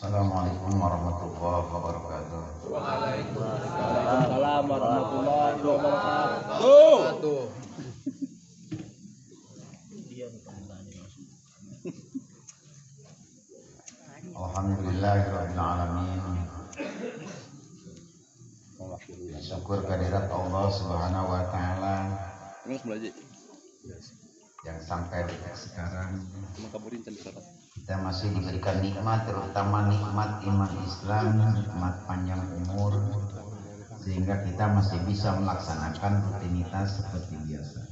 Assalamualaikum warahmatullahi wabarakatuh. Waalaikumsalam warahmatullahi wabarakatuh. Alhamdulillahirabbil alamin. Syukur kehadirat Allah Subhanahu wa taala yang sampai detik sekarang kita masih diberikan nikmat, terutama nikmat iman Islam, nikmat panjang umur, sehingga kita masih bisa melaksanakan rutinitas seperti biasa.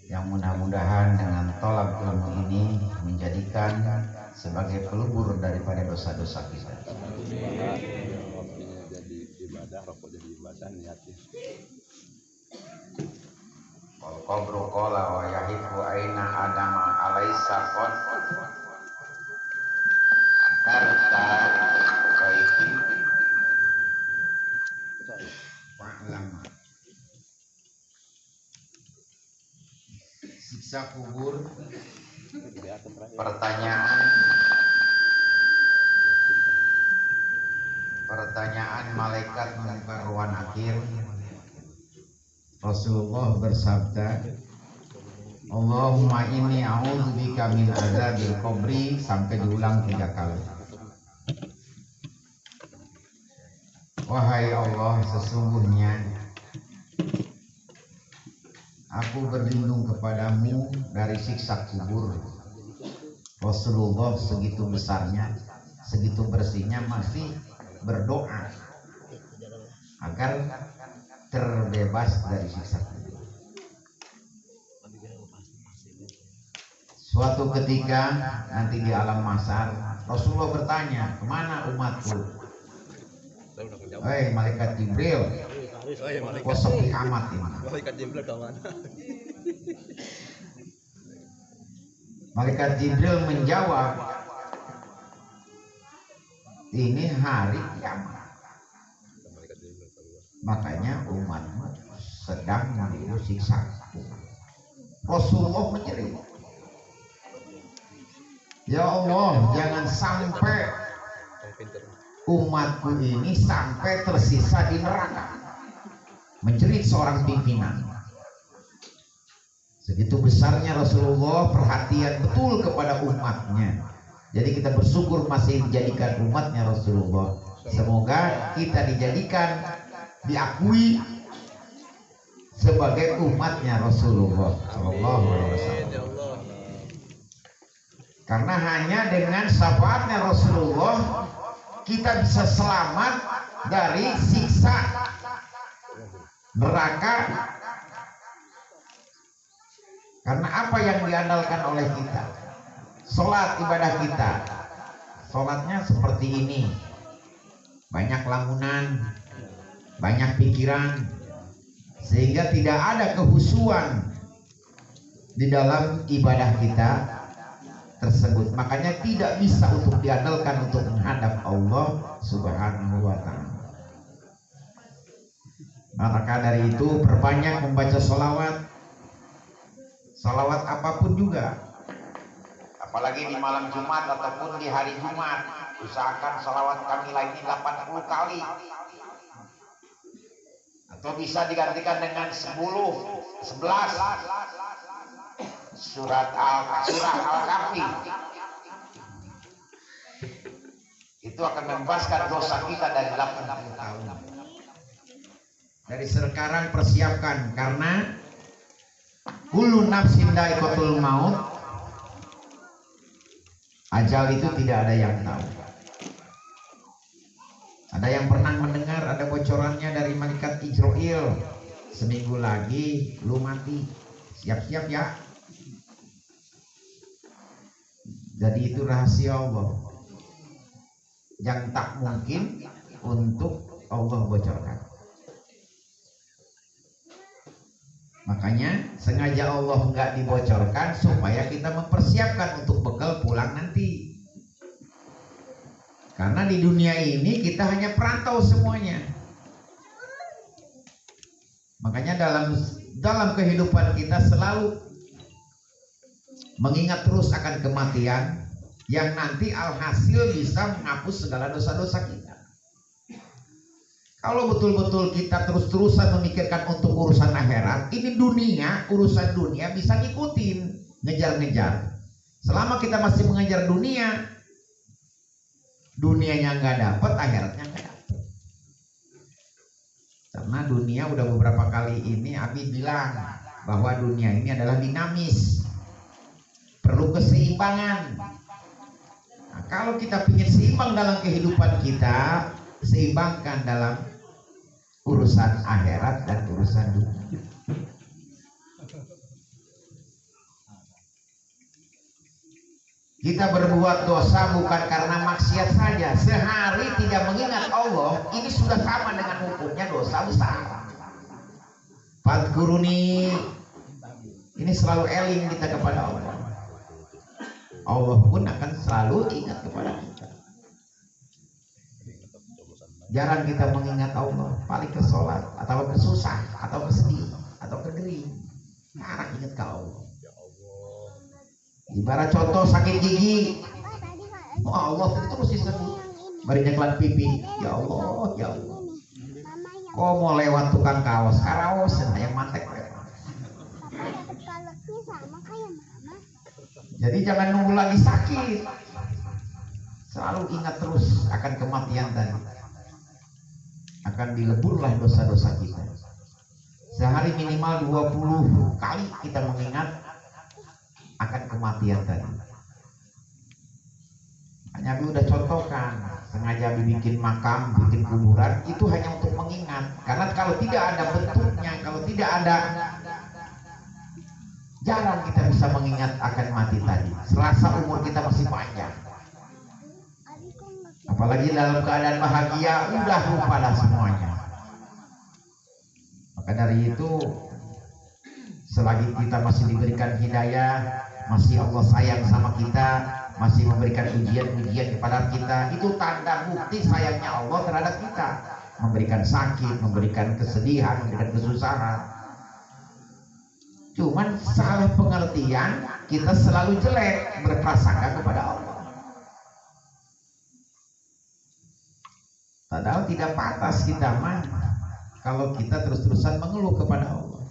Yang mudah-mudahan dengan tolak ilmu ini menjadikan sebagai pelubur daripada dosa-dosa kita. Jadi ibadah, rokok jadi ibadah, niatnya. Wal qabru qala wa yahifu aina adama alaisa qad karta baiti wa'lam. Siksa kubur, pertanyaan malaikat mungkar wa nakir. Rasulullah bersabda, Allahumma inni a'udzubika min azabil qabri, sampai diulang 3 kali. Wahai Allah, sesungguhnya aku berlindung kepadamu dari siksa kubur. Rasulullah segitu besarnya, segitu bersihnya masih berdoa agar terbebas dari siksa kubur. Suatu ketika nanti di alam mahsyar, Rasulullah bertanya, kemana umatku? Hei malaikat Jibril, kok sepi amat ini? Malaikat Jibril ke mana? Malaikat Jibril menjawab, ini hari kiamat. Makanya umatmu sedang menunggu siksa. Rasulullah menjerit, ya Allah, jangan sampai umatku ini sampai tersisa di neraka. Menjerit seorang pimpinan. Segitu besarnya Rasulullah perhatian betul kepada umatnya. Jadi kita bersyukur masih dijadikan umatnya Rasulullah. Semoga kita dijadikan, diakui sebagai umatnya Rasulullah Sallallahu Alaihi Wasallam. Karena hanya dengan syafaatnya Rasulullah kita bisa selamat dari siksa neraka. Karena apa yang diandalkan oleh kita? Sholat ibadah kita. Sholatnya seperti ini, banyak lamunan, banyak pikiran, sehingga tidak ada kehusuan di dalam ibadah kita tersebut. Makanya tidak bisa untuk diandalkan untuk menghadap Allah Subhanahu wa ta'ala. Maka dari itu perbanyak membaca sholawat, sholawat apapun juga, apalagi di malam Jumat ataupun di hari Jumat. Usahakan sholawat kamilah ini 80 kali, atau bisa digantikan dengan 10, 11 surah Al-Kahfi. Itu akan membebaskan dosa kita dari 80 tahun. Dari sekarang persiapkan, karena kullu nafsin dha'iqatul maut. Ajal itu tidak ada yang tahu. Ada yang pernah mendengar ada bocorannya dari malaikat Israel, seminggu lagi lu mati, siap-siap ya. Jadi itu rahasia Allah yang tak mungkin untuk Allah bocorkan. Makanya sengaja Allah nggak dibocorkan supaya kita mempersiapkan untuk bekal pulang nanti. Karena di dunia ini kita hanya perantau semuanya. Makanya dalam kehidupan kita selalu mengingat terus akan kematian, yang nanti alhasil bisa menghapus segala dosa-dosa kita. Kalau betul-betul kita terus-terusan memikirkan untuk urusan akhirat, ini dunia, urusan dunia bisa ngikutin, ngejar-ngejar. Selama kita masih mengejar dunia, dunianya nggak dapet, akhiratnya nggak dapet. Karena dunia udah beberapa kali ini Abi bilang bahwa dunia ini adalah dinamis, perlu keseimbangan. Nah, kalau kita ingin seimbang dalam kehidupan kita, seimbangkan dalam urusan akhirat dan urusan dunia. Kita berbuat dosa bukan karena maksiat saja. Sehari tidak mengingat Allah, ini sudah sama dengan hukumnya dosa besar. Fadkuruni, ini selalu eling kita kepada Allah. Allah pun akan selalu ingat kepada kita. Jarang kita mengingat Allah, paling ke sholat, atau ke susah, atau ke sedih, atau ke gering. Jarang ingat ke Allah. Ibarat contoh sakit gigi, oh Allah itu mesti sebut. Barinya kelan pipi, ya Allah, ya Allah. Kok mau lewat tukang kaos, karaos, yang mantek lewat. Jadi jangan nunggu lagi sakit. Selalu ingat terus akan kematian tadi. Akan dileburlah dosa-dosa kita. Sehari minimal 20 kali kita mengingat akan kematian tadi. Hanya Abi udah contohkan, sengaja Abi bikin makam, bikin kuburan, itu hanya untuk mengingat. Karena kalau tidak ada bentuknya, kalau tidak ada, jarang kita bisa mengingat akan mati tadi. Selasa umur kita masih panjang. Apalagi dalam keadaan bahagia, udah lupa dah semuanya. Maka dari itu, selagi kita masih diberikan hidayah, masih Allah sayang sama kita, masih memberikan ujian-ujian kepada kita, itu tanda bukti sayangnya Allah terhadap kita. Memberikan sakit, memberikan kesedihan, memberikan kesusahan. Cuman salah pengertian, kita selalu jelek berprasangka kepada Allah. Padahal tidak pantas kita mah kalau kita terus-terusan mengeluh kepada Allah.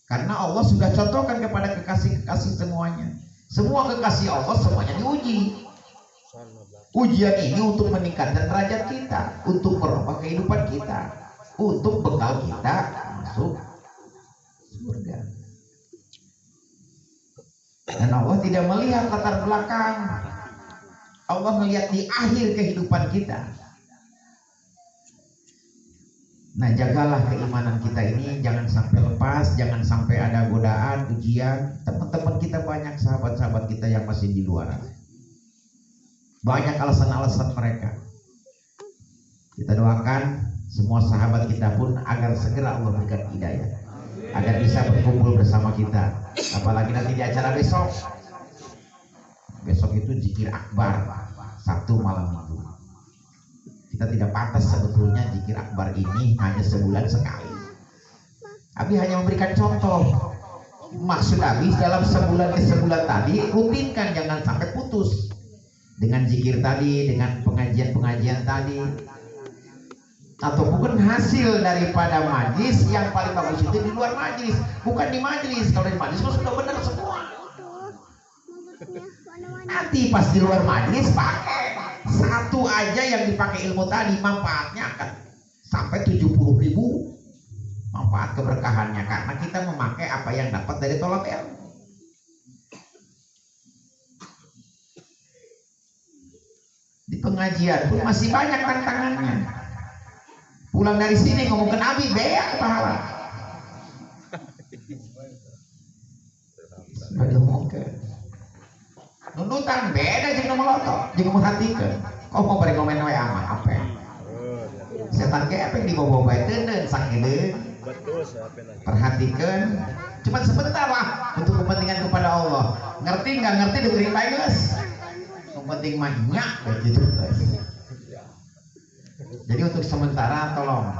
Karena Allah sudah contohkan kepada kekasih-kekasih semuanya. Semua kekasih Allah semuanya diuji. Ujian ini untuk meningkatkan derajat kita, untuk merubah kehidupan kita, untuk bekal kita masuk surga. Dan Allah tidak melihat latar belakang. Allah melihat di akhir kehidupan kita. Nah, jagalah keimanan kita ini, jangan sampai lepas, jangan sampai ada godaan, ujian. Teman-teman kita banyak, sahabat-sahabat kita yang masih di luar. Banyak alasan-alasan mereka. Kita doakan semua sahabat kita pun agar segera Allah berikan hidayah, agar bisa berkumpul bersama kita. Apalagi nanti di acara besok. Besok itu zikir akbar, Sabtu malam Minggu. Kita tidak pantas sebetulnya zikir akbar ini hanya sebulan sekali. Abi hanya memberikan contoh. Maksud Abi dalam sebulan ke sebulan tadi rutinkan, jangan sampai putus. Dengan zikir tadi, dengan pengajian-pengajian tadi. Ataupun hasil daripada majlis, yang paling bagus itu di luar majlis, bukan di majlis. Kalau di majlis sudah benar semua. Nanti pas di luar majlis pakai satu aja yang dipakai ilmu tadi, manfaatnya akan sampai 70.000 manfaat keberkahannya, karena kita memakai apa yang dapat dari tolak ilmu. Di pengajian pun masih banyak tantangannya. Pulang dari sini ngomong ke Nabi, beak pahala. Sudah diomongkan. Nunutan beda jeung melotot, jeung merhatikan. Kok mau bari ngomen we amah apa? Setan ge apa yang dibawa bae teuneun sakideung. Betul, perhatikan. Cuma sebentar lah untuk kepentingan kepada Allah. Ngerti nggak ngerti dengerin bae geus. Yang penting mah nya begitu guys. Jadi untuk sementara tolong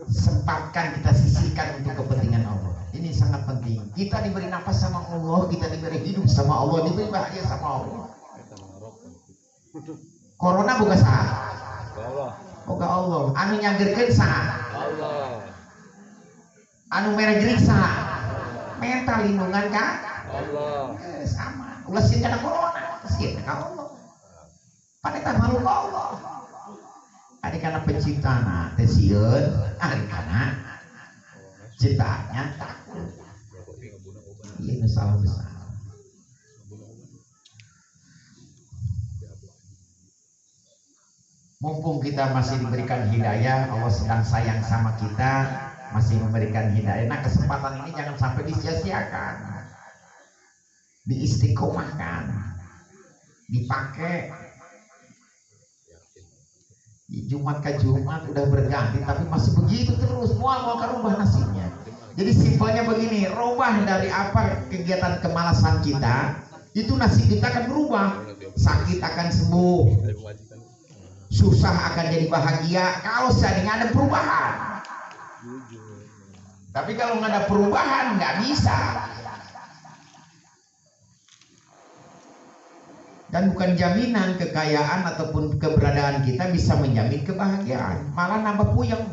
sempatkan kita sisihkan untuk kepentingan Allah. Ini sangat penting. Kita diberi nafas sama Allah, kita diberi hidup sama Allah, diberi bahagia sama Allah. Corona boga saha? Allah. Boga Allah. Anu nyanggerkeun saha? Allah. Anu mere jerik saha? Mental lindungan ka? Allah. Sama. Ulah sieun kana corona, sieun ka Allah. Paneta makhluk Allah. Ari kana penciptana teh sieun, ari kana ciptaannya takut. Ini salah besar. Mumpung kita masih diberikan hidayah, Allah sedang sayang sama kita, masih memberikan hidayah. Nah, kesempatan ini jangan sampai disia-siakan, diistiqomahkan, dipakai. Jumat ke Jumat udah berganti, tapi masih begitu terus, mau ke rubah nasibnya. Jadi simpelnya begini, rubah dari apa kegiatan kemalasan kita, itu nasib kita akan berubah. Sakit akan sembuh, susah akan jadi bahagia kalau seandainya ada perubahan. Tapi kalau nggak ada perubahan nggak bisa. Dan bukan jaminan kekayaan ataupun keberadaan kita bisa menjamin kebahagiaan, malah nambah puyeng.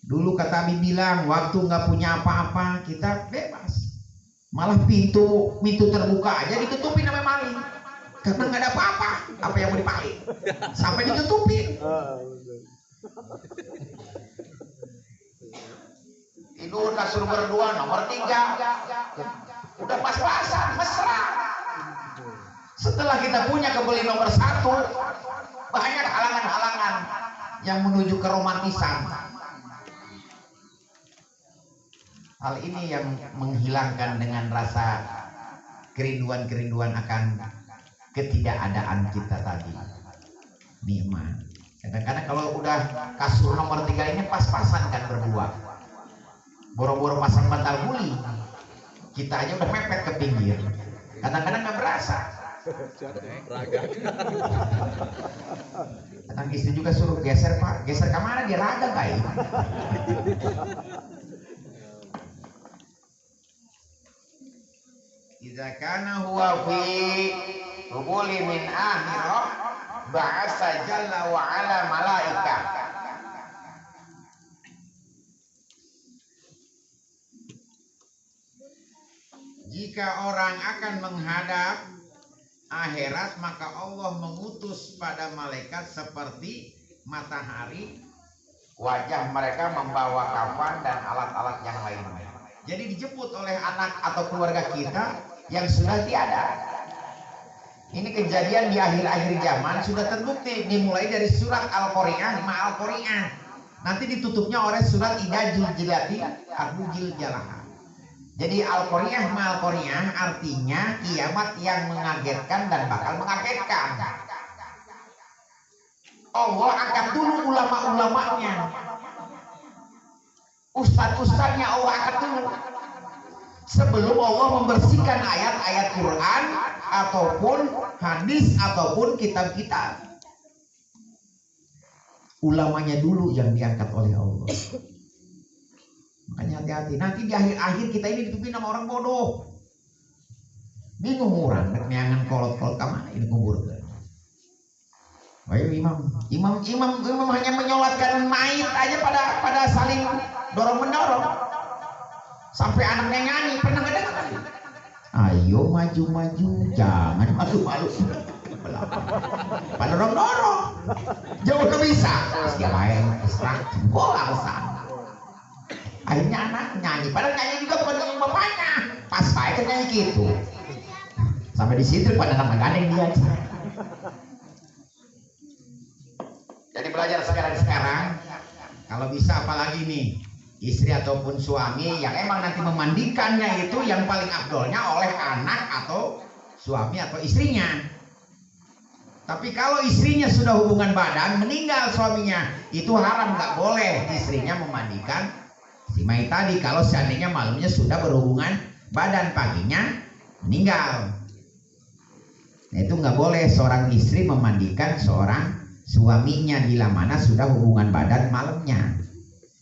Dulu kata Abi bilang, waktu nggak punya apa-apa kita bebas, malah pintu terbuka aja ditutupin sama maling, karena nggak ada apa-apa, apa yang mau dipaling, sampai ditutupin. Tidur kasur berdua nomor 3, udah pas-pasan, mesra. Setelah kita punya kebeli nomor 1, banyak halangan-halangan yang menuju keromantisan. Hal ini yang menghilangkan dengan rasa kerinduan-kerinduan akan ketidakadaan kita tadi. Nikmat. Kadang-kadang kalau udah kasur nomor 3 ini pas-pasan kan berdua, boro-boro pasang bantal guli, kita aja udah mepet ke pinggir. Kadang-kadang nggak berasa. Kadang istri juga suruh geser Pak, geser ke mana, dia raga baik. Idza kana huwa fi qubuli min akhirah ba'asa jalla wa ala malaika. Jika orang akan menghadap akhirat, maka Allah mengutus pada malaikat seperti matahari, wajah mereka membawa kafan dan alat-alat yang lainnya. Jadi dijemput oleh anak atau keluarga kita yang sudah tiada. Ini kejadian di akhir-akhir zaman sudah terbukti, dimulai dari surat Al-Qari'ah, Al-Qari'ah. Nanti ditutupnya oleh surat Idza Zulzilati Abu Jiljalah. Jadi Al-Qari'ah Al-Qari'ah artinya kiamat yang mengagetkan dan bakal mengagetkan. Allah angkat dulu ulama-ulamanya, ustadz-ustadznya Allah angkat dulu, sebelum Allah membersihkan ayat-ayat Quran ataupun hadis ataupun kitab-kitab. Ulamanya dulu yang diangkat oleh Allah. Makanya hati-hati, nanti di akhir-akhir kita ini ditutupin sama orang bodoh. Bingung orang, neangan kolot-kolot kemana ini kubur. Ayo imam hanya menyolatkan mayit aja pada saling dorong-mendorong. Sampai anaknya nyanyi, pernah nggak dengar? Ayo maju-maju, jangan malu-malu. Pada dorong-dorong, jauh ke bisa. Siapa yang terserah, jempol alasan. Akhirnya anak nyanyi, padahal nyanyi juga bukan dengan bapaknya, pas baik nyanyi gitu. Sampai di situ pada nama gandeng dia. Jadi belajar sekarang, kalau bisa apalagi nih, istri ataupun suami yang emang nanti memandikannya itu yang paling afdolnya oleh anak atau suami atau istrinya. Tapi kalau istrinya sudah hubungan badan, meninggal suaminya, itu haram, nggak boleh istrinya memandikan si mayit tadi. Kalau seandainya malamnya sudah berhubungan badan, paginya meninggal, nah, itu nggak boleh seorang istri memandikan seorang suaminya bila mana sudah hubungan badan malamnya.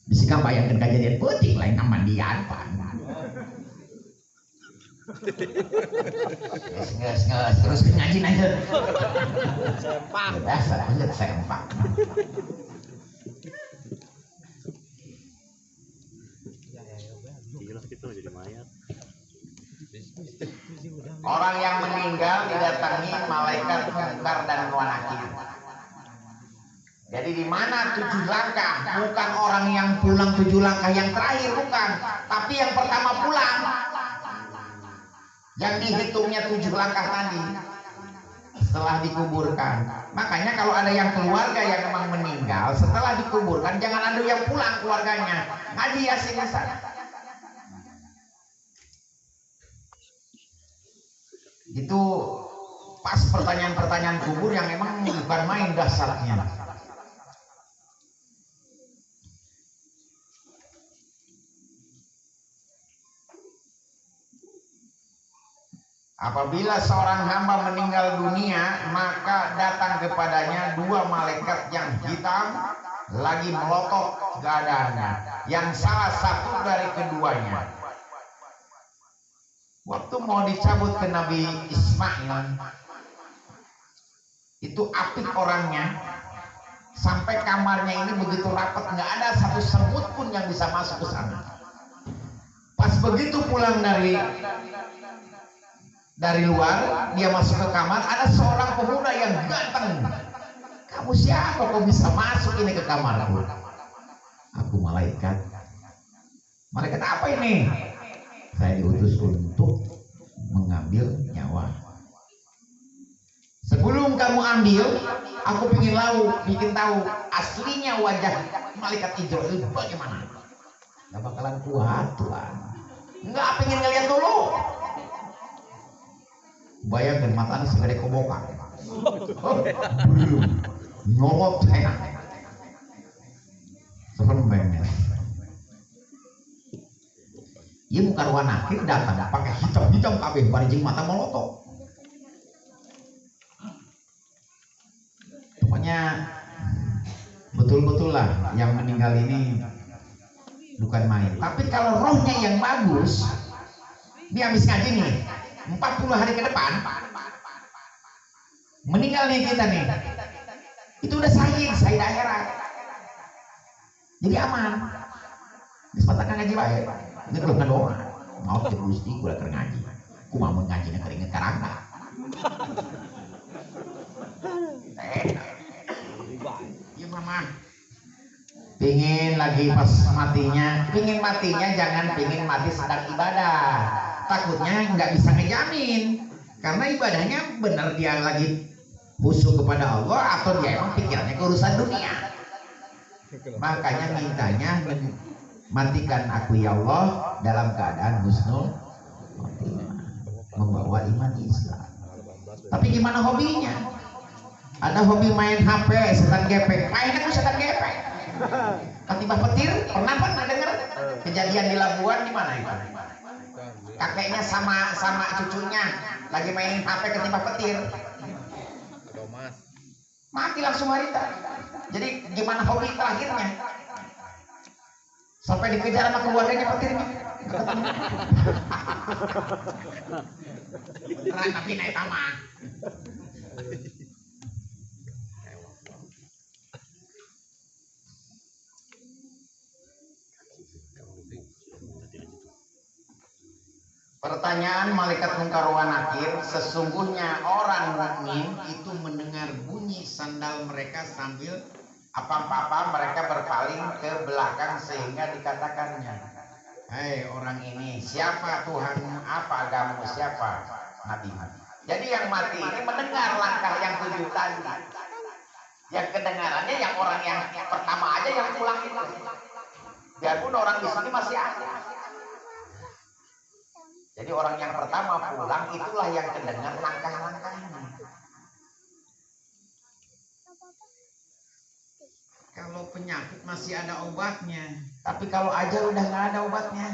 Bisa bayangkan kejadian penting lain amandian Pak. Nges terus ngaji aja. Sempak. Dasar aja sempak. Gila gitu jadi mayat. Orang yang meninggal didatangi malaikat Munkar dan Nakir. Jadi di mana 7 langkah? Bukan orang yang pulang 7 langkah yang terakhir, bukan. Tapi yang pertama pulang. Yang dihitungnya 7 langkah tadi. Setelah dikuburkan. Makanya kalau ada yang keluarga yang memang meninggal, setelah dikuburkan, jangan ada yang pulang keluarganya. Ngaji Yasin sana. Itu pas pertanyaan-pertanyaan kubur yang memang bukan main dasarnya. Apabila seorang hamba meninggal dunia, maka datang kepadanya 2 malaikat yang hitam lagi melotot dadanya, yang salah satu dari keduanya. Waktu mau dicabut ke Nabi Ismail, itu apik orangnya, sampai kamarnya ini begitu rapat, nggak ada satu semut pun yang bisa masuk ke sana. Pas begitu pulang dari luar, dia masuk ke kamar, ada seorang pemuda yang ganteng. Kamu siapa kok bisa masuk ini ke kamarku? Aku malaikat. Malaikat apa ini? Saya diutus untuk mengambil nyawa. Sebelum kamu ambil, aku bikin tahu aslinya wajah malaikat Israil bagaimana. Gak bakalan kuat Tuhan. Nggak pengen ngeliat dulu. Bayangkan matanya segede kobokan. Nyolot enak. Serem. Ia bukan warna nakir datang pakai hitam kabeh barijing mata molotok. Pokoknya betul-betul lah yang meninggal ini bukan main. Tapi kalau rohnya yang bagus, dia habis ngaji nih 40 hari ke depan meninggal nih kita nih, itu udah sahid akhirat, jadi aman. Kesempatan ngaji baik. Ini belum ngedoa, mau ke Gusti gue keur ngaji. Ku mau ngaji keur inget karangna. Iya mama. Pingin lagi pas matinya jangan pingin mati sedang ibadah. Takutnya nggak bisa ngejamin. Karena ibadahnya benar dia lagi khusyuk kepada Allah atau dia emang pikirannya ke urusan dunia. Makanya mintanya matikan aku ya Allah dalam keadaan husnul khotimah, membawa iman Islam. Tapi gimana hobinya? Ada hobi main HP, setan gepeng, main aku setan gepeng. Ketibah petir, pernah dengar kejadian di Labuan di mana itu? Kakeknya sama cucunya lagi main HP ketibah petir. Mati langsung harita. Jadi gimana hobi terakhirnya? Sampai dikejar sama keluarganya petirnya. Tapi naik taman. Pertanyaan malaikat Munkar wa Nakir, sesungguhnya orang mukmin itu mendengar bunyi sandal mereka sambil apa-apa mereka berpaling ke belakang sehingga dikatakannya, hei orang ini siapa Tuhanmu, apa agamamu, siapa Nabi. Jadi yang mati ini mendengar langkah yang 7 tadi. Yang kedengarannya yang orang yang pertama aja yang pulang itu. Biarpun orang di sini masih ada. Jadi orang yang pertama pulang itulah yang kedengar langkah-langkahnya. Kalau penyakit masih ada obatnya, tapi kalau ajal udah nggak ada obatnya.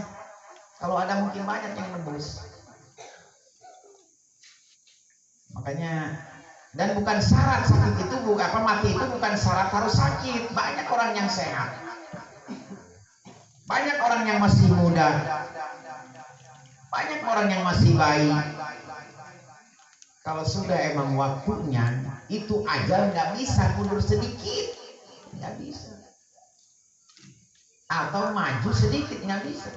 Kalau ada mungkin banyak yang nebus. Makanya, dan bukan syarat sakit itu, mati itu bukan syarat harus sakit. Banyak orang yang sehat, banyak orang yang masih muda, Banyak orang yang masih baik. Kalau sudah emang waktunya, itu ajal nggak bisa mundur sedikit, nggak bisa. Atau maju sedikit, nggak bisa.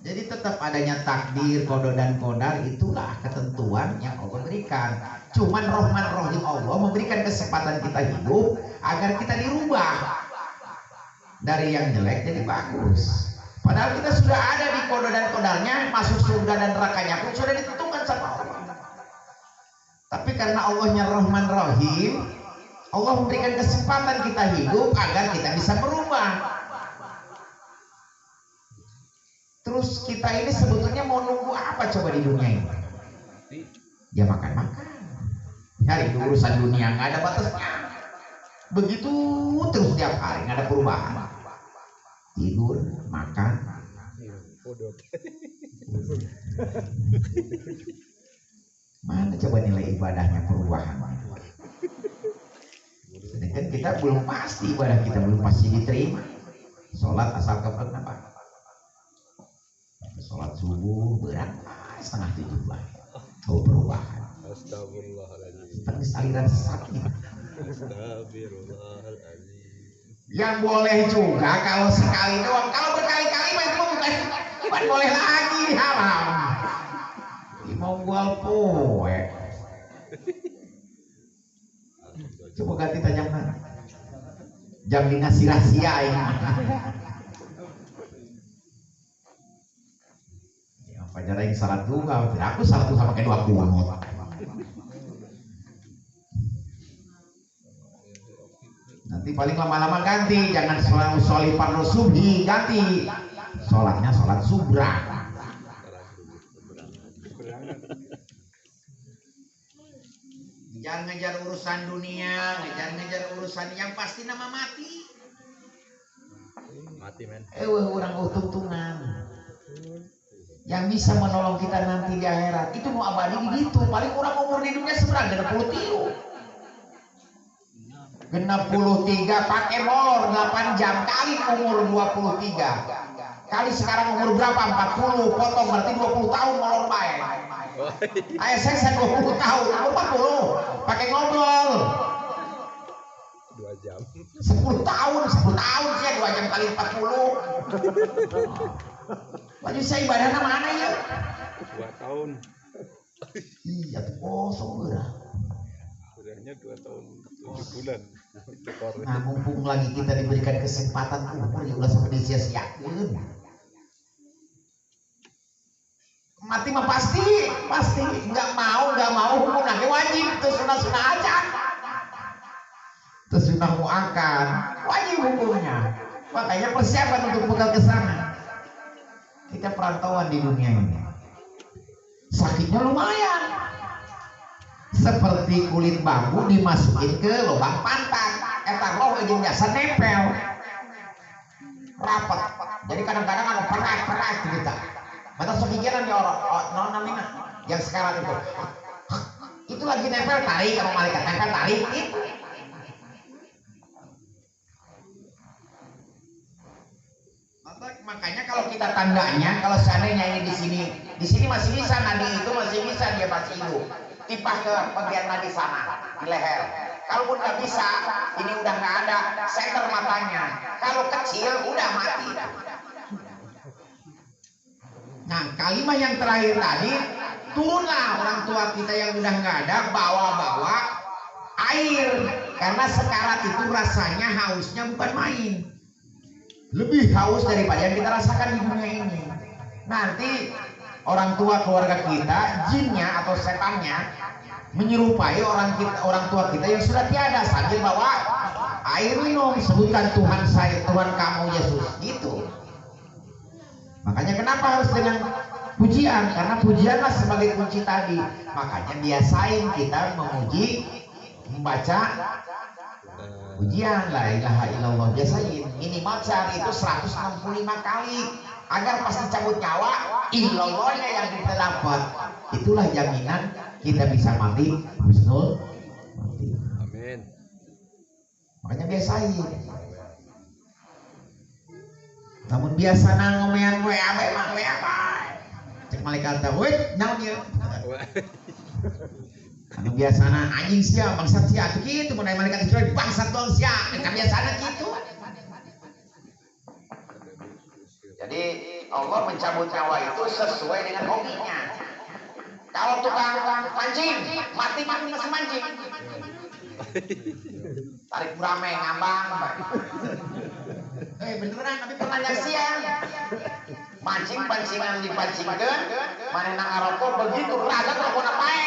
Jadi tetap adanya takdir, qada dan qadar, itulah ketentuan yang Allah berikan. Cuman Rahman Rahim Allah memberikan kesempatan kita hidup agar kita dirubah dari yang jelek jadi bagus. Padahal kita sudah ada di qada dan qadarnya, masuk surga dan nerakanya pun sudah ditentukan sama Allah. Tapi karena Allahnya Rahman Rahim, Allah memberikan kesempatan kita hidup agar kita bisa berubah. Terus kita ini sebetulnya mau nunggu apa coba di dunia ini? Ya makan-makan. Cari urusan dunia nggak ada batasnya. Begitu terus tiap hari nggak ada perubahan. Tidur, makan. Mana coba nilai ibadahnya perubahan? Sedangkan kita belum pasti ibadah kita belum pasti diterima. Sholat asal kapan apa? Sholat subuh berat 6:30 lah. Oh perubahan. Astagfirullahaladzim. Tangis aliran sesatnya. Astagfirullahaladzim. Yang boleh juga kalau sekali doang. Kalau berkali-kali mah itu bukan boleh lagi, haram. Mau jual poe. Coba ganti tanya mana? Jam dinas rahasia ini. Pajar yang salat juga, tidak aku salat juga pakai 2 kunut. Nanti paling lama-lama ganti, jangan selalu sholli fardu subhi, ganti. Sholatnya sholat subrah. Jangan ngejar urusan dunia, ngejar urusan yang pasti nama mati. Mati men. Orang utung-tungan. Yang bisa menolong kita nanti di akhirat itu mau abadi di situ. Paling orang umur di dunia seberang 63 pakai molor 8 jam kali umur 23 kali sekarang umur berapa 40 potong berarti 20 tahun molor baik. Ayah saya 20 tahun umur 40 pakai ngobrol 2 jam 10 tahun sih 2 jam kali 40. Baju saya ibadahnya mana ya? 2 tahun. Iya tuh kosong udah. Udahnya 2 tahun 7 bulan. Nah mumpung lagi kita diberikan kesempatan umur ya udah sampai disia-siakan. Mati mah pasti nggak mau hukumnya wajib terus sunah aja. Terus sunah muakkad wajib hukumnya. Makanya persiapan untuk bekal ke sana. Kita perantauan di dunia ini sakitnya lumayan seperti kulit bambu dimasukin ke lubang pantat eta roh jeung jasa nempel rapat jadi kadang-kadang ada perak gitu batas kepikiran ya orang namanya yang sekarang itu lagi nempel tarik sama malaikat nempel tarik itu. Makanya kalau kita tandanya, kalau seandainya ini di sini masih bisa, nadi itu masih bisa dia masih hidup. Tipah ke bagian nadi sana di leher. Kalaupun nggak bisa, ini udah nggak ada center matanya. Kalau kecil udah mati. Nah kalimat yang terakhir tadi, turunlah orang tua kita yang udah nggak ada, bawa air karena sekarat itu rasanya hausnya bukan main. Lebih haus daripada yang kita rasakan di dunia ini. Nanti orang tua keluarga kita, jinnya atau setannya menyerupai orang tua kita yang sudah tiada sambil bawa air minum, sebutkan Tuhan saya, Tuhan kamu Yesus, gitu. Makanya kenapa harus dengan pujian? Karena pujianlah sebagai kunci tadi. Makanya biasain kita memuji, membaca pujian la ilaha illallah, biasain minimal sehari itu 165 kali agar pasti cabut nyawa illallahnya yang kita dapat. Itulah jaminan kita bisa mati husnul mati. Amin. Makanya biasain. Namun biasa ngomean we apa cek malaikat malaikat teh, "Weh, naon ieu?" Anu biasana anjing sia, bangsat sia, atuh kitu mun aya malaikat diculik bangsat dong sia, eta biasana kitu. Jadi Allah mencabut nyawa itu sesuai dengan hobinya. Kalau tukang mancing, mati masih mancing. Tarik rame ngambang. Beneran tapi pernah siang. Mancing pancingan dipancingkeun, manehna ngarokok begitu raga rokona pae.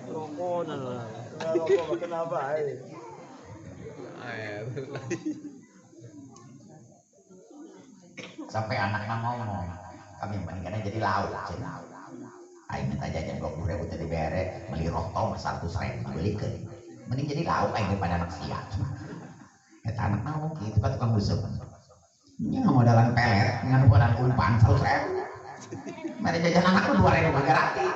Rokonan lah. Rokok kenapa? Sampai anaknya ngomong, kami mendingan jadi lauk. Aing minta jajan 20.000 tadi bere, beli rokok 100.000 belikeun. Mending jadi lauk aing daripada anak sia. Eta anak ngomong kitu ka tukang busuk. Nya modalan pelet, ngan modal umpan 100.000. Mari jajan anak lu 2.000 gratis.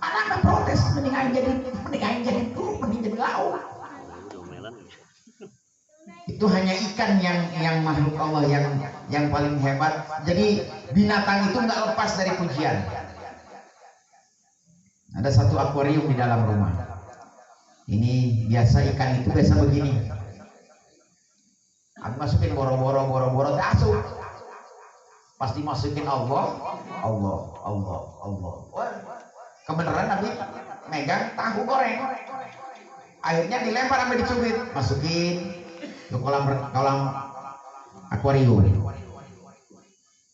Anak protes, mending aing jadi tuh, mending jadi lauk. Itu hanya ikan yang makhluk Allah yang paling hebat. Jadi binatang itu nggak lepas dari pujian. Ada satu akuarium di dalam rumah. Ini biasa ikan itu biasa begini. Aku masukin boro-boro asup. Pas dimasukin Allah. Wah, kebenaran Nabi megang tahu goreng. Akhirnya dilempar sampai dicubit, masukin ke kolam akuarium.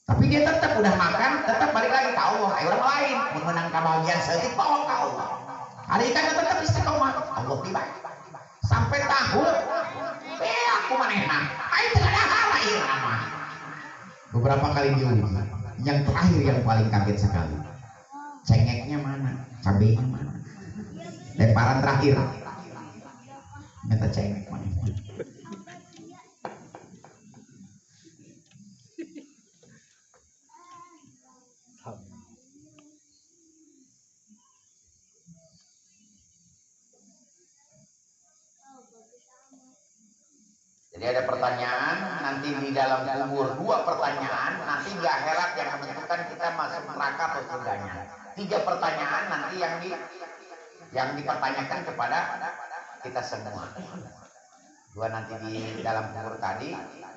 Tapi dia tetap udah makan, tetap balik lagi ke Allah. Orang lain menang kebahagiaan setik bawa ke Allah. Ada ikan tetap istiqomah. Allah tiba sampai tahu. Aku manehna. Aing teu ada hal lain nama. Beberapa kali diuji. Yang terakhir yang paling kaget sekali. Cengeknya mana? Cabenya mana? Lemparan terakhir. Minta cengek mana? Jadi ada pertanyaan nanti di dalam kubur, 2 pertanyaan nanti di akhirat yang menentukan kita masuk neraka atau surganya. 3 pertanyaan nanti yang dipertanyakan kepada kita semua. 2 nanti di dalam kubur tadi.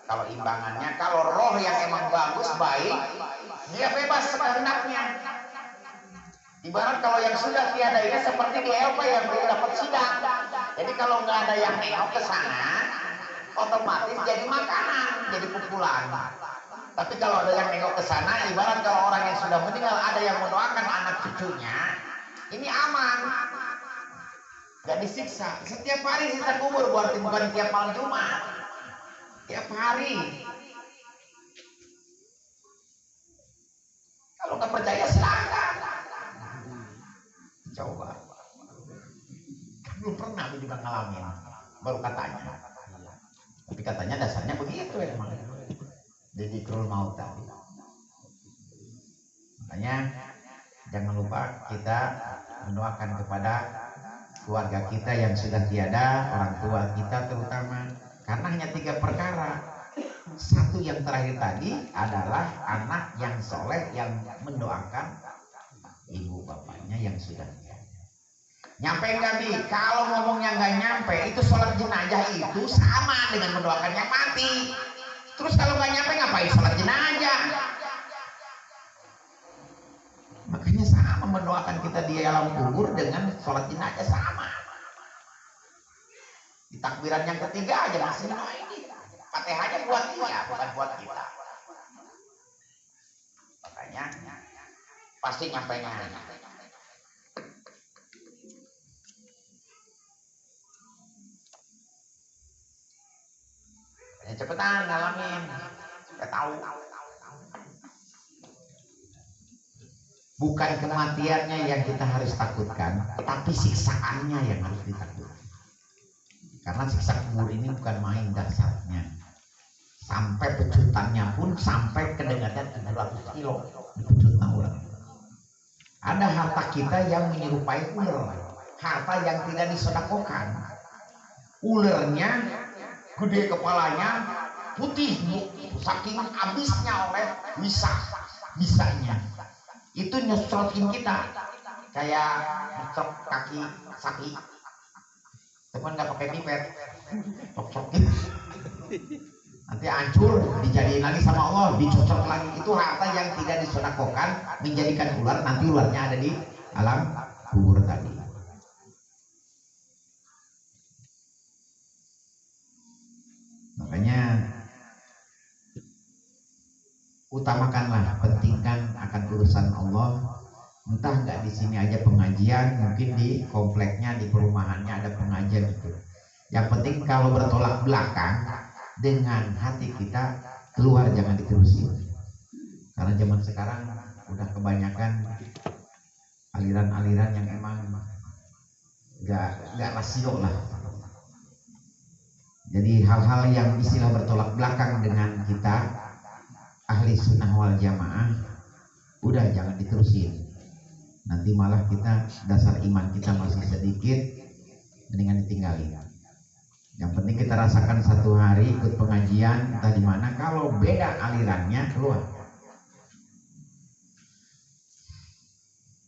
Kalau imbangannya, kalau roh yang emang bagus baik, dia bebas sekehendaknya. Ibarat kalau yang sudah tiada ini seperti di LP yang belum dapat sidang. Jadi kalau nggak ada yang nengok ke sana, otomatis jadi makanan, jadi pukulan. Tapi kalau ada yang nengok ke sana, ibarat kalau orang yang sudah meninggal ada yang mendoakan anak cucunya, ini aman, gak disiksa. Setiap hari kita kubur, bukan tiap malam Jumat, tiap hari. Kalau nggak percaya silakan, coba. Belum pernah juga ngalamin, baru katanya. Tapi katanya dasarnya begitu emang. Jadi krul maut tadi. Makanya jangan lupa kita mendoakan kepada keluarga kita yang sudah tiada, orang tua kita terutama. Karena hanya 3 perkara. Satu yang terakhir tadi adalah anak yang soleh yang mendoakan ibu bapaknya yang sudah tiada. Nyampe nggak Bi? Kalau ngomongnya nggak nyampe, itu sholat jenazah itu sama dengan mendoakan yang mati. Terus kalau nggak nyampe ngapain sholat jenazah? Makanya sama mendoakan kita di alam kubur dengan sholat jenazah sama. Di takbiran yang ketiga aja masih ini. Fatihahnya buat dia, bukan buat kita. Makanya pasti nyampenya. Ya cepetan ngalamin, gak tahu. Bukan kematiannya yang kita harus takutkan, tapi siksaannya yang harus ditakutkan. Karena siksa kubur ini bukan main dasarnya. Sampai pecutannya pun sampai kedekatan 700 kilo dipecutna orang. Ada harta kita yang menyerupai ular, harta yang tidak disedekahkan. Ularnya gede kepalanya, putih saking habisnya oleh bisanya itu nyesokin kita kayak nyesok kaki sapi teman nggak pakai pipet cocok nanti hancur dijadiin lagi sama Allah dicocok lagi itu harta yang tidak disedekahkan menjadikan ular nanti ularnya ada di alam kubur tadi. Makanya utamakanlah, pentingkan akan urusan Allah. Entah nggak di sini aja pengajian, mungkin di kompleknya, di perumahannya ada pengajian gitu. Yang penting kalau bertolak belakang dengan hati kita keluar, jangan diterusin. Karena zaman sekarang udah kebanyakan aliran-aliran yang emang nggak rasio lah. Jadi hal-hal yang istilah bertolak belakang dengan kita ahli sunnah wal jamaah udah jangan diterusin. Nanti malah kita dasar iman kita masih sedikit, mendingan ditinggalin. Yang penting kita rasakan satu hari ikut pengajian entah di mana, kalau beda alirannya keluar.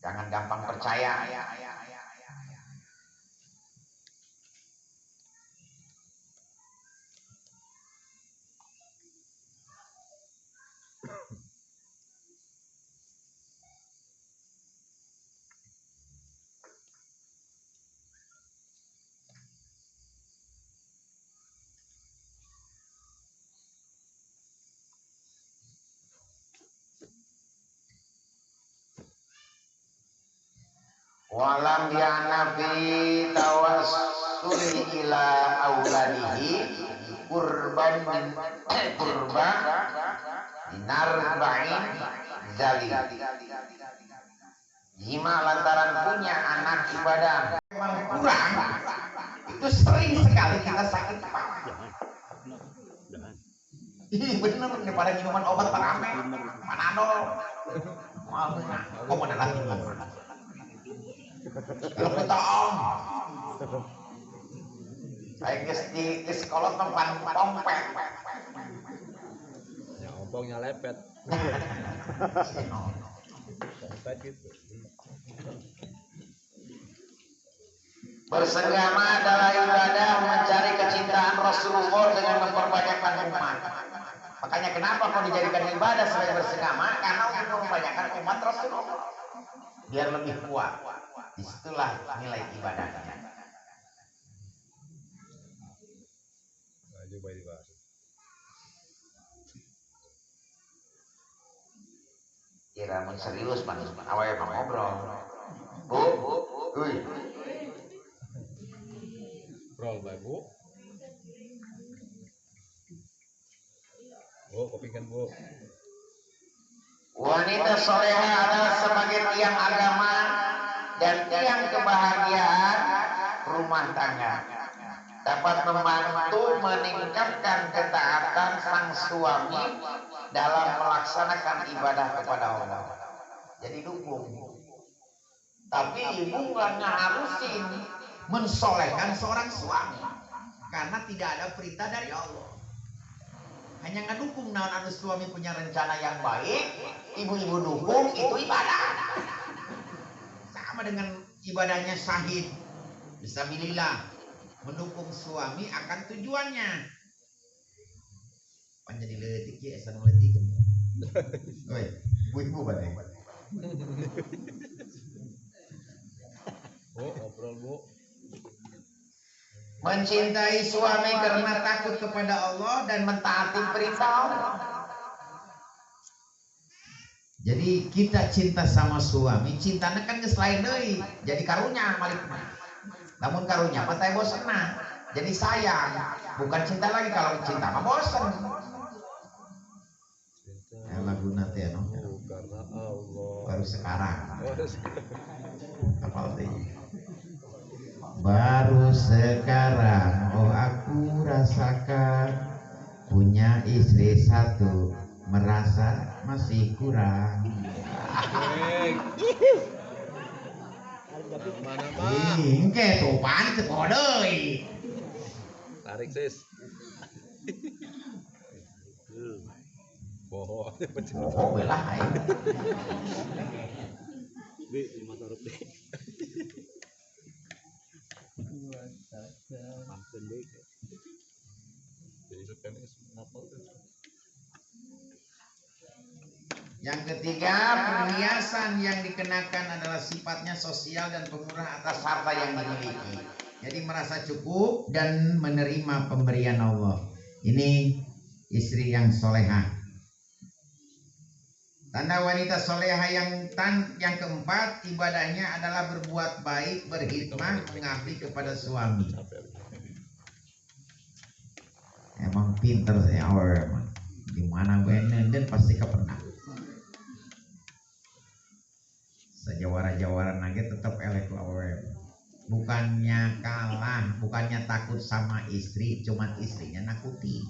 Jangan gampang percaya. Walam yana fi tawassuli ila auladihi kurban dinarba'in zali. Jima lantaran punya anak ibadah memang kurang, itu sering sekali kita sakit kepala. Ih bener daripada minuman obat parame, Panadol. Kok mau lagi kalau petong saya di sekolah tempat pompet Ya ompongnya lepet. Lepet gitu. Bersenggama adalah ibadah mencari kecintaan Rasulullah dengan memperbanyakkan umat. Makanya kenapa kau dijadikan ibadah selain bersenggama? Karena untuk memperbanyakkan umat Rasulullah biar lebih kuat. Disitulah nilai ibadahnya. Coba dibahas. Kira serius manis, awalnya mau ngobrol. Bu, uy. Roll by Bu. Bu, kopi kan Bu. Wanita soleha adalah sebagai tiang agama dan tiang kebahagiaan rumah tangga. Dapat membantu meningkatkan ketaatan sang suami dalam melaksanakan ibadah kepada Allah. Jadi dukung. Tapi ibu nggak ngarusin mensolehkan seorang suami karena tidak ada perintah dari Allah. Hanya ngedukung naon anu suami punya rencana yang baik, ibu-ibu dukung itu ibadah. Sama dengan ibadahnya syahid. Bismillah, mendukung suami akan tujuannya. Panjang diletik ya, asa ngeletik. Oi, ibu badai. Bu, ngobrol Bu. Mencintai suami karena takut kepada Allah dan mentaati perintah Allah. Jadi kita cinta sama suami, cintanya kan selain deui, jadi karunya malik mah. Namun karunya mah teh bosenna. Jadi sayang, bukan cinta lagi. Kalau cinta mah bosen. Ya lagu nanti ya, no? Karena Allah. Baru sekarang. Apa teh? Baru sekarang oh aku rasakan punya istri satu, merasa masih kurang. Mana-mana. Engke tuh pan teu deui. Tarik sis. Bohong. Oh belah ya. Bi 5 taruh deh. Mampun deh. Jadi sekarang ngapal tuh. Yang ketiga, perhiasan yang dikenakan adalah sifatnya sosial dan pemurah atas harta yang dimiliki. Jadi merasa cukup dan menerima pemberian Allah. Ini istri yang solehah. Tanda wanita solehah yang keempat, ibadahnya adalah berbuat baik, berhikmah, mengabdi kepada suami. Emang pinter sih emang. Dimana bener dan pasti kepenak. Sejawara-jawara nage tetap elek lawe. Bukannya kalah, bukannya takut sama istri, cuma istrinya nakuti.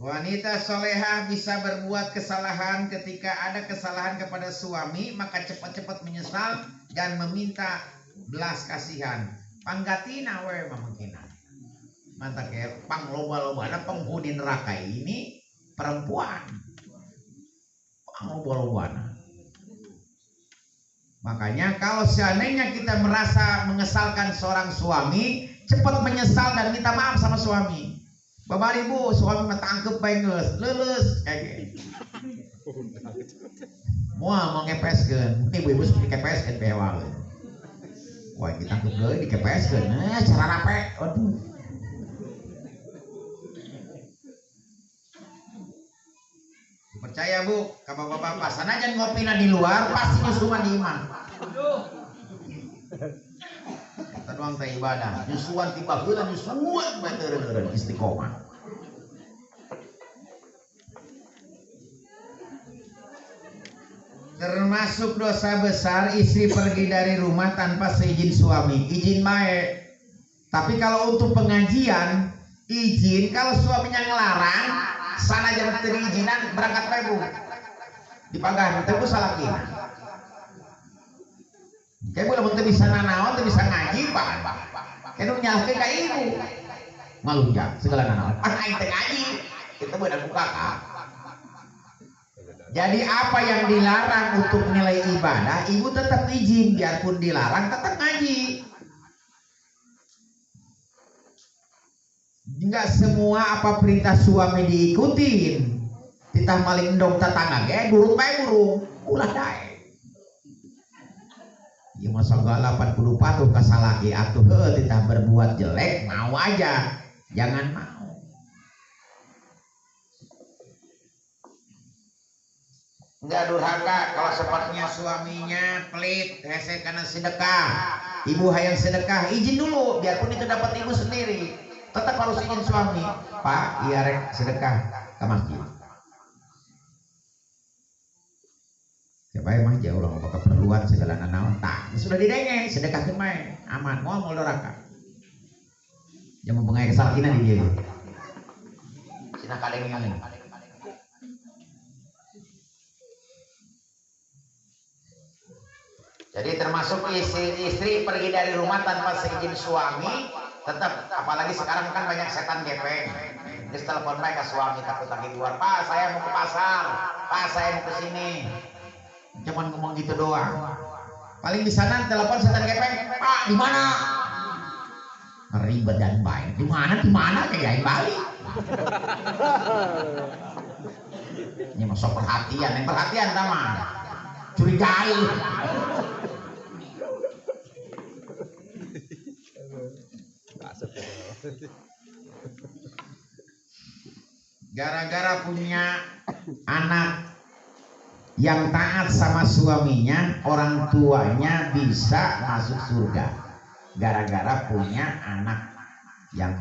Wanita solehah bisa berbuat kesalahan. Ketika ada kesalahan kepada suami, maka cepat-cepat menyesal dan meminta belas kasihan. Panggatina we mamangkina. Mata kayak pangloba-loba ada penghuni neraka ini perempuan. Pangloba-loba. Makanya kalau seandainya kita merasa mengesalkan seorang suami, cepat menyesal dan minta maaf sama suami. Bapak ibu, suami matangkep penges, lulus kayak gitu. Mau ngepeskeun, ibu-ibu seperti kepeskeun pewal. Wah, kita tangkep deui dikepeskeun. Nah, cara rape. Aduh. Percaya bu, ka bapak-bapak sanajan ngopina di luar pasti nyusuan di imah. Kita doang teh ibadah, nyusuan tiba heula nyusuan bae istiqomah. Termasuk dosa besar istri pergi dari rumah tanpa seizin suami. Izin mae. Tapi kalau untuk pengajian izin, kalau suaminya ngelarang sana jangan terizinan berangkat bae bu. Dipagah teu ku salakina. Kayak boleh teu bisa nanaon, teu bisa ngaji pak. Kayak nu nyalkeun ka ibu. Ngalunjak segala nanaon. Aing teh ngaji. Kita beunang ku kakak. Jadi apa yang dilarang untuk nilai ibadah, ibu tetap izin, biarpun dilarang tetap ngaji. Enggak semua apa perintah suami diikutin. Titah maling endong tetangga ge durung bae burung, ulah dae. Ya masa gala 40 patuh kasalaki atuh heuh titah berbuat jelek mau aja, jangan mau. Enggak durhaka kalau sepertinya suaminya pelit, hese karena sedekah. Ibu hayang sedekah, izin dulu biarpun itu dapat ibu sendiri. Tetap harus izin suami. Pak, iya rek sedekah ke masjid. Siapa emang jauh lah ngomong keperluan segala nanaon tak. Sudah didenge sedekah ke main aman mau durhaka. Jangan mempengaruhi kesalahan di dia. Cina kaleng-kaleng. Jadi termasuk istri pergi dari rumah tanpa seizin suami, tetap apalagi sekarang kan banyak setan gepeng. Terus telepon mereka suami takut lagi luar, Pak saya mau ke pasar, Pak saya mau ke sini. Cuman ngomong gitu doang. Paling di sana telepon setan gepeng, Pak di mana? Ribet dan baik. Di mana kayak balik. Ini masuk perhatian, yang perhatian sama. Curigai. Gara-gara punya anak yang taat sama suaminya, orang tuanya bisa masuk surga. Gara-gara punya anak yang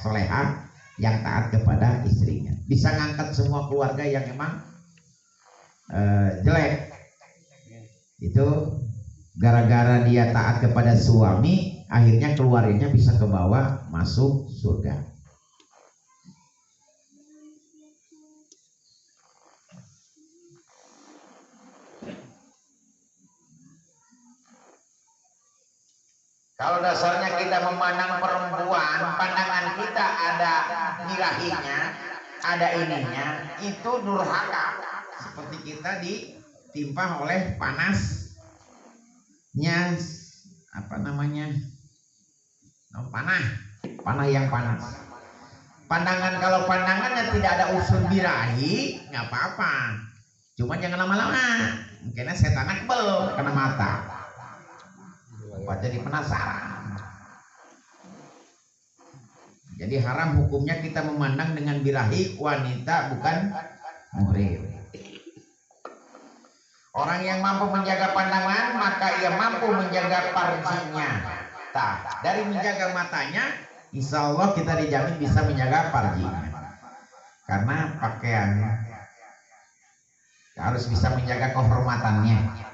solehah, yang taat kepada istrinya. Bisa ngangkat semua keluarga yang emang jelek. Itu gara-gara dia taat kepada suami, akhirnya keluarganya bisa ke bawah masuk surga. Kalau dasarnya kita memandang perempuan, pandangan kita ada birahinya, ada ininya, itu durhaka. Seperti kita ditimpa oleh panasnya, apa namanya, panah yang panas. Pandangan, kalau pandangannya tidak ada unsur birahi, nggak apa-apa. Cuma jangan lama-lama, mungkin setan kebel kena mata. Buat jadi penasaran. Jadi haram hukumnya kita memandang dengan birahi wanita bukan muhrim. Orang yang mampu menjaga pandangan maka ia mampu menjaga farjinya. Dari menjaga matanya, insya Allah kita dijamin bisa menjaga farjinya. Karena pakaiannya harus bisa menjaga kehormatannya.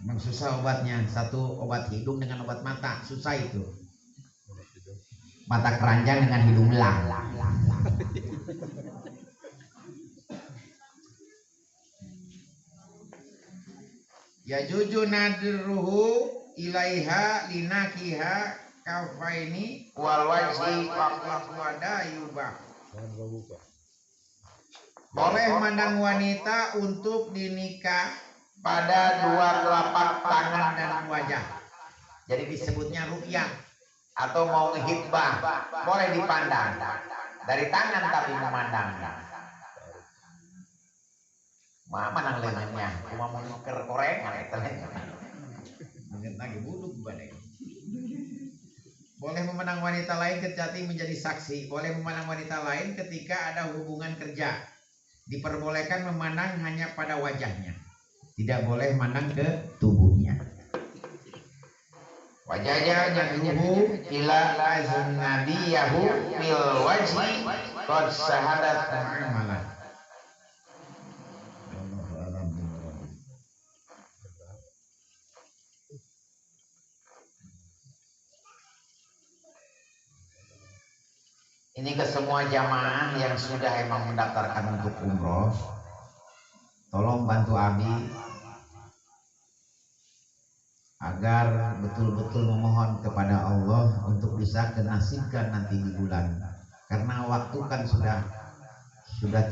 Memang susah obatnya, satu obat hidung dengan obat mata, susah itu. Mata keranjang dengan hidung belang. Ya juju nadruhu ilaiha linakiha kafaini wal wajhi waqwada yubah. Boleh mandang wanita untuk dinikah pada dua telapak tangan dan wajah. Jadi disebutnya ru'yah atau mau ngehibah, boleh dipandang dari tangan tapi memandangnya. Mana lengannya? Cuma mau nuker korengan itu mungkin lagi buduk badai. Boleh memandang wanita lain kecuali menjadi saksi. Boleh memandang wanita lain ketika ada hubungan kerja. Diperbolehkan memandang hanya pada wajahnya. Tidak boleh mandang ke tubuhnya. Wajahnya jatuhu ila aznabiyahu fil wajhi qad sahadat mu'amalah. Ini ke semua jamaah yang sudah emang mendaftarkan untuk umroh, tolong bantu Abi agar betul-betul memohon kepada Allah untuk bisa kenasibkan nanti di bulan, karena waktu kan sudah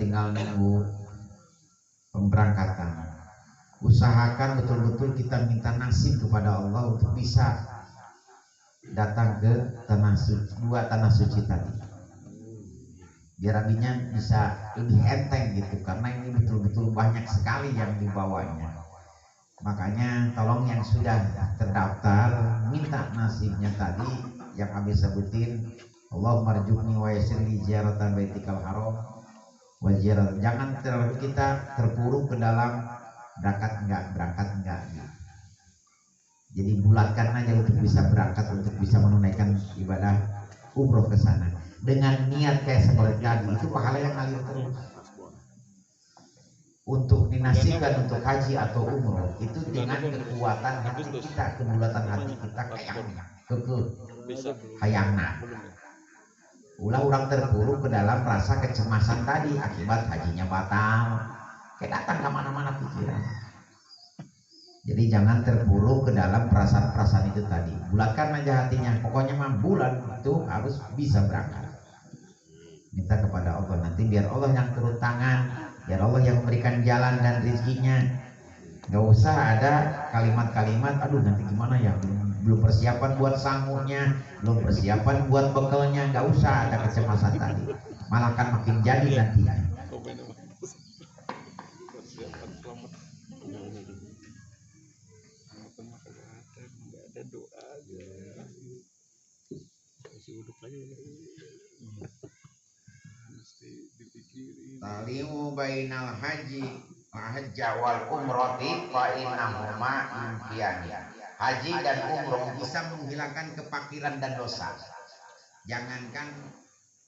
tinggal nunggu pemberangkatan. Usahakan betul-betul kita minta nasib kepada Allah untuk bisa datang ke tanah suci tadi, biar abinya bisa lebih enteng gitu, karena ini betul-betul banyak sekali yang dibawanya. Makanya tolong yang sudah terdaftar minta nasibnya tadi yang Abi sebutin. Allahumma rzuqni wa yassir li ziyarata baitikal haram wa ziyarat. Jangan terlalu kita terpuruk ke dalam berangkat enggak. Jadi bulatkan aja untuk bisa berangkat, untuk bisa menunaikan ibadah umroh ke sana dengan niat kayak seperti tadi, itu pahala yang ngalir terus. Untuk dinasibkan untuk haji atau umroh itu dengan kekuatan hati kita, kebulatan hati kita kayaknya hayangna. Ulah orang terpuruk ke dalam rasa kecemasan tadi akibat hajinya batal, kayak datang kemana-mana pikiran. Jadi jangan terpuruk ke dalam perasaan-perasaan itu tadi. Bulatkan aja hatinya, pokoknya mah bulan itu harus bisa berangkat. Minta kepada Allah nanti biar Allah yang turun tangan, biar Allah yang memberikan jalan dan rezekinya. Gak usah ada kalimat-kalimat, aduh nanti gimana ya, belum persiapan buat sangunya, belum persiapan buat bekalnya. Gak usah ada kecemasan tadi, malah kan makin jadi nantinya. Talimu bainal haji wal umrati fa innahuma imtihan. Haji dan umroh bisa menghilangkan kepakiran dan dosa. Jangankan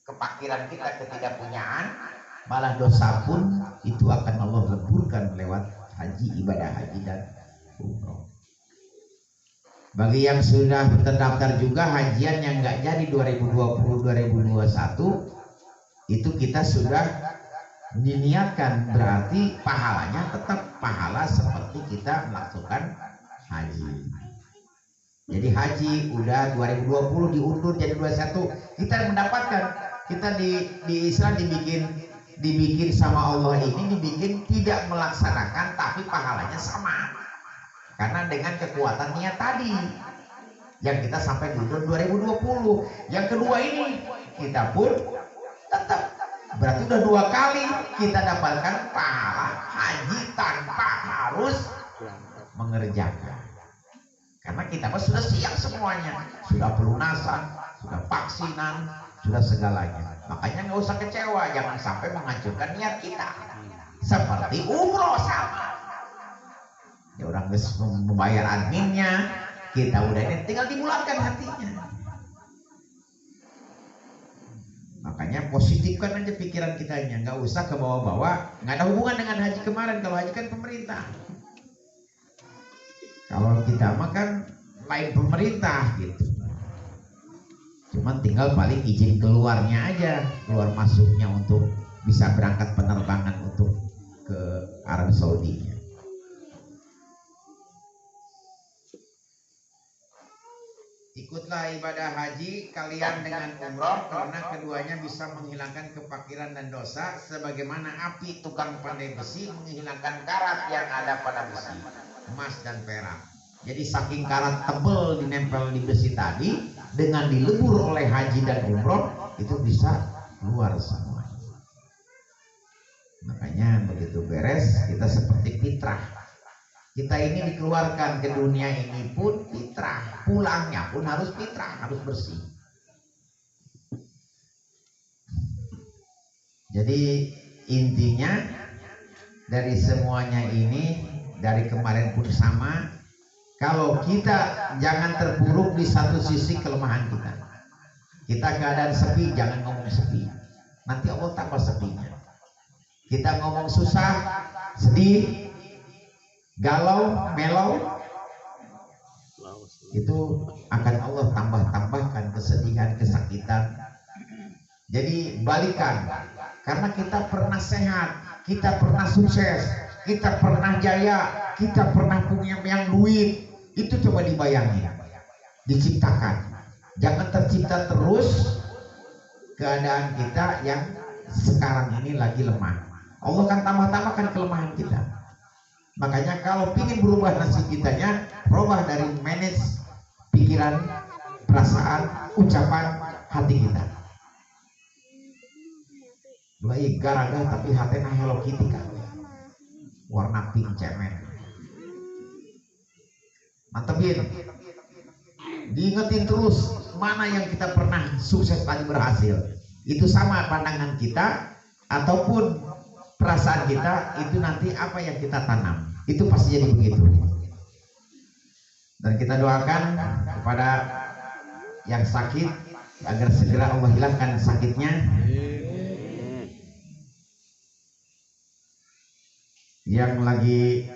kepakiran kita, ketidakpunyaan, malah dosa pun itu akan Allah leburkan lewat haji, ibadah haji dan umroh. Bagi yang sudah terdaftar juga hajian yang nggak jadi 2020-2021, itu kita sudah diniatkan, berarti pahalanya tetap pahala seperti kita melakukan haji. Jadi haji udah 2020 diundur jadi 21, kita mendapatkan, kita di Islam dibikin sama Allah ini, dibikin tidak melaksanakan tapi pahalanya sama, karena dengan kekuatan niat tadi yang kita sampai diundur 2020. Yang kedua ini kita pun tetap, berarti udah 2 kali kita dapatkan pahala haji tanpa harus mengerjakan, karena kita sudah siap semuanya, sudah pelunasan, sudah vaksinan, sudah segalanya. Makanya nggak usah kecewa, jangan sampai menghancurkan niat kita. Seperti umroh sama, ya orang membayar adminnya, kita udah ini tinggal dibulatkan hatinya. Makanya positifkan aja pikiran kitanya, nggak usah ke bawah-bawah. Nggak ada hubungan dengan haji kemarin, kalau haji kan pemerintah. Kalau kita mah kan lain pemerintah gitu. Cuman tinggal paling izin keluarnya aja, keluar masuknya untuk bisa berangkat penerbangan untuk ke Arab Saudi. Ikutlah ibadah haji kalian dengan umroh, karena keduanya bisa menghilangkan kefakiran dan dosa, sebagaimana api tukang pandai besi menghilangkan karat yang ada pada besi, emas dan perak. Jadi saking karat tebel dinempel di besi tadi, dengan dilebur oleh haji dan umroh, itu bisa keluar semua. Makanya begitu beres, kita seperti fitrah. Kita ini dikeluarkan ke dunia ini pun fitrah, pulangnya pun harus fitrah, harus bersih. Jadi intinya dari semuanya ini, dari kemarin pun sama, kalau kita jangan terpuruk di satu sisi kelemahan kita. Kita keadaan sepi, jangan ngomong sepi, nanti Allah tambah sepinya. Kita ngomong susah, sedih, galau, melau, itu akan Allah tambahkan kesedihan, kesakitan. Jadi balikan, karena kita pernah sehat, kita pernah sukses, kita pernah jaya, kita pernah punya yang duit. Itu coba dibayangin, diciptakan. Jangan tercipta terus keadaan kita yang sekarang ini lagi lemah. Allah kan tambah-tambahkan kelemahan kita. Makanya kalau ingin berubah nasib kitanya, berubah dari manage pikiran, perasaan, ucapan, hati kita. Baik garaga tapi hatinya Hello Kitty kan, warna pink cemen. Mantepin, diingetin terus mana yang kita pernah sukses tadi berhasil. Itu sama pandangan kita ataupun perasaan kita, itu nanti apa yang kita tanam, itu pasti jadi begitu. Dan kita doakan kepada yang sakit agar segera Allah hilangkan sakitnya, yang lagi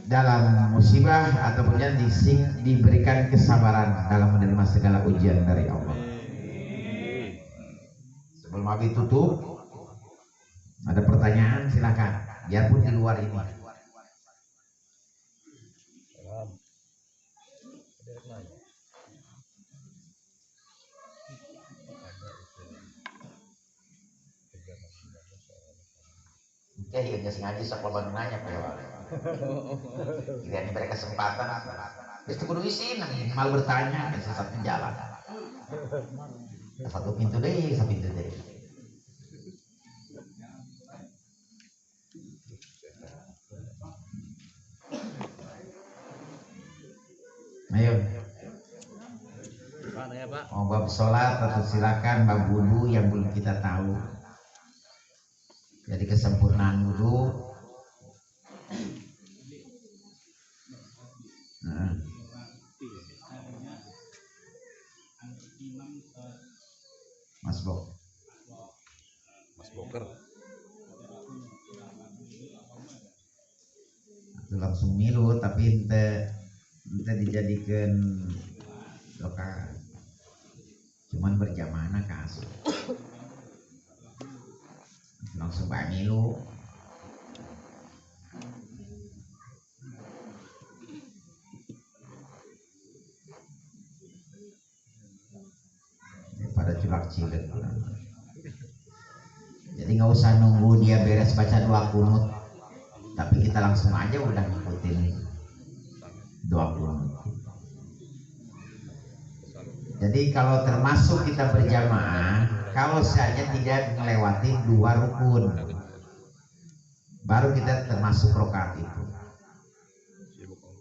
dalam musibah ataupun yang diberikan kesabaran dalam menerima segala ujian dari Allah. Sebelum habis tutup, ada pertanyaan silakan, biarpun di luar ini. Ya, iya sengaja sekolah nanya Pak. Ini mereka kesempatan. Terus kudu isin, mal bertanya, sesat jalan. Satu pintu deh, satu pintu deh. Ayo. Mau bab sholat atau silakan bab wudu yang belum kita tahu. Jadi kesempurnaan wudu. Mas Boker. Itu langsung milu tapi ente dijadikan doa. Cuman berjamaah kas. milu. Pada culak cilet. Jadi nggak usah nunggu dia beres baca doa kunut, tapi kita langsung aja udah ngikutin doa kunut. Jadi kalau termasuk kita berjamaah, kalau saja tidak melewati 2 rukun, baru kita termasuk rakaat itu.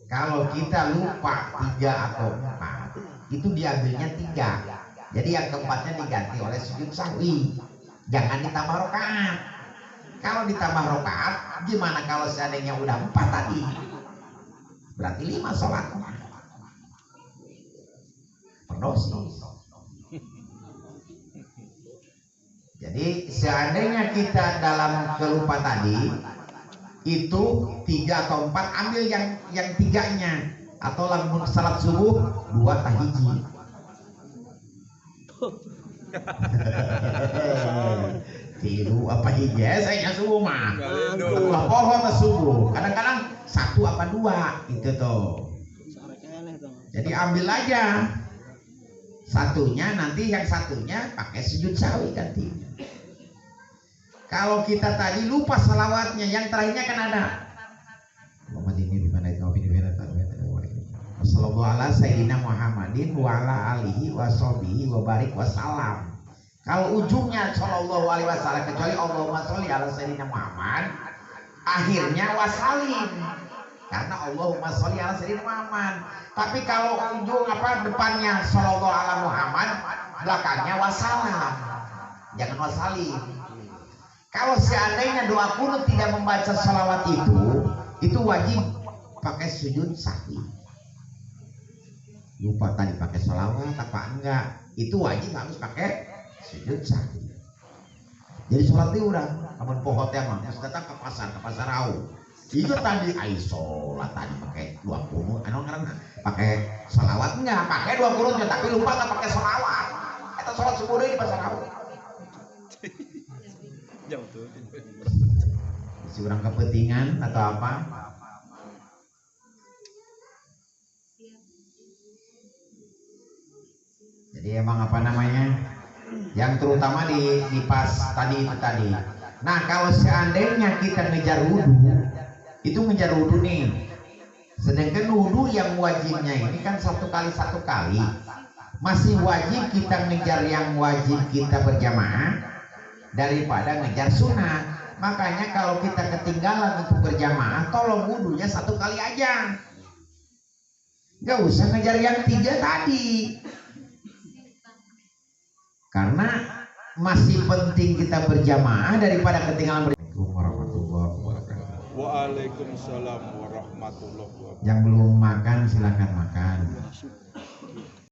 Kalau kita lupa 3 atau 4, itu diambilnya 3. Jadi yang keempatnya diganti oleh sujud sahwi. Jangan ditambah rakaat. Kalau ditambah rakaat, gimana kalau seandainya udah 4 tadi? Berarti 5 sholatnya. Perdosis. Jadi seandainya kita dalam kelupaan tadi itu 3 atau 4, ambil yang 3-nya. Atau lamun salat subuh 2 tahiji. Tiru apa hijau saya subuh mah dua pohon subuh kadang-kadang 1 apa 2 gitu tuh. Jadi ambil aja satunya, nanti yang satunya pakai sujud sahwi ganti. Kalau kita tadi lupa salawatnya, yang terakhirnya kan ada Muhammad ini di mana itu Sallallahu ala Sayyidina Muhammadin wa ala alihi wa sahbihi wa barik wa salam. Kalau ujungnya Sallallahu alaihi wasallam, kecuali Allahumma sholli ala Sayyidina Muhammad, akhirnya wasalim, karena Allahumma sholli ala Sayyidina Muhammad. Tapi kalau ujung depannya Sallallahu ala Muhammad, belakangnya wasalam, jangan wasalim. Kalau seandainya doa kunut tidak membaca salawat itu wajib pakai sujud sahwi. Lupa tadi pakai salawat apa enggak, itu wajib harus pakai sujud sahwi. Jadi sholat itu udah amun pohon mah harus datang ke pasar rau. Itu tadi ai sholat tadi pakai 2 kunut, pakai salawat enggak, pakai 2 kunut tapi lupa enggak pakai salawat. Eta sholat subuh deui di pasar rau. Jauh tuh. Si urang kepentingan atau apa? Jadi emang apa namanya, yang terutama di pas tadi itu tadi. Nah kalau seandainya kita ngejar wudhu, itu ngejar wudhu nih. Sedangkan wudhu yang wajibnya ini kan 1 kali, masih wajib kita ngejar yang wajib kita berjamaah daripada ngejar sunat. Makanya kalau kita ketinggalan untuk berjamaah, tolong wudhunya 1 kali aja, nggak usah ngejar yang 3 tadi. Karena masih penting kita berjamaah daripada ketinggalan berjamaah. Warahmatullahi wabarakatuh. Waalaikumsalam warahmatullahi wabarakatuh. Yang belum makan silakan makan.